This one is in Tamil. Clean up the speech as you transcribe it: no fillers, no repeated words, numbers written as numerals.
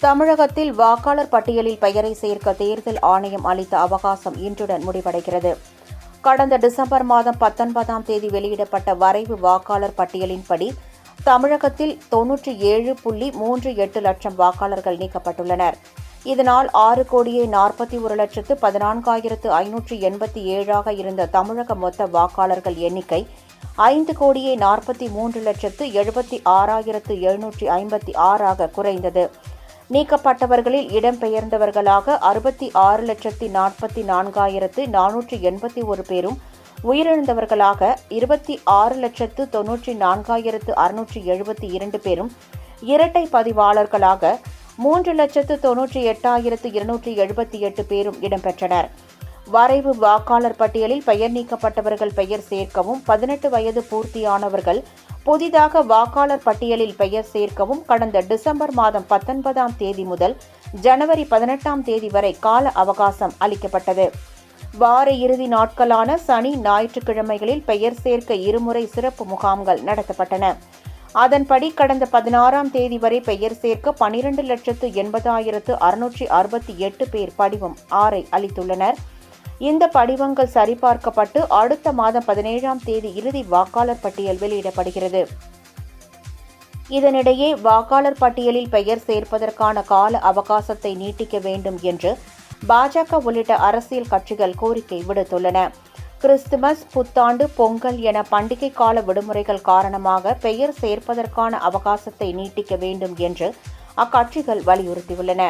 தமிழகத்தில் வாக்காளர் பட்டியலில் பெயரை சேர்க்க தேர்தல் ஆணையம் அளித்த அவகாசம் இன்றுடன் முடிவடைகிறது. கடந்த டிசம்பர் மாதம் 19ஆம் தேதி வெளியிடப்பட்ட வரைவு வாக்காளர் பட்டியலின்படி தமிழகத்தில் 97.38 லட்சம் வாக்காளர்கள் நீக்கப்பட்டுள்ளனர். இதனால் 6,41,14,587 இருந்த தமிழக மொத்த வாக்காளர்கள் எண்ணிக்கை 5,43,76,756 குறைந்தது. நீக்கப்பட்டவர்களில் இடம்பெயர்ந்தவர்களாக 66,44,481 பேரும், உயிரிழந்தவர்களாக 26,94,672 பேரும், இரட்டை பதிவாளர்களாக 3,98,278 பேரும் இடம்பெற்றனர். வரைவு வாக்காளர் பட்டியலில் பெயர் நீக்கப்பட்டவர்கள் பெயர் சேர்க்கவும், 18 வயது பூர்த்தியானவர்கள் புதிதாக வாக்காளர் பட்டியலில் பெயர் சேர்க்கவும் கடந்த டிசம்பர் மாதம் 19ஆம் தேதி முதல் ஜனவரி 18ஆம் தேதி வரை கால அவகாசம் அளிக்கப்பட்டது. வார இறுதி நாட்களான சனி, ஞாயிற்றுக்கிழமைகளில் பெயர் சேர்க்க இருமுறை சிறப்பு முகாம்கள் நடத்தப்பட்டன. அதன்படி கடந்த 16ஆம் தேதி வரை பெயர் சேர்க்க 12,80,668 பேர் படிவம் 6 அளித்துள்ளனர். இந்த படிவங்கள் சரிபார்க்கப்பட்டு அடுத்த மாதம் 17ஆம் தேதி இறுதி வாக்காளர் பட்டியல் வெளியிடப்படுகிறது. இதனிடையே வாக்காளர் பட்டியலில் பெயர் சேர்ப்பதற்கான கால அவகாசத்தை நீட்டிக்க வேண்டும் என்று பாஜக உள்ளிட்ட அரசியல் கட்சிகள் கோரிக்கை விடுத்துள்ளன. கிறிஸ்துமஸ், புத்தாண்டு, பொங்கல் என பண்டிகை கால விடுமுறைகள் காரணமாக பெயர் சேர்ப்பதற்கான அவகாசத்தை நீட்டிக்க வேண்டும் என்று அக்கட்சிகள் வலியுறுத்தியுள்ளன.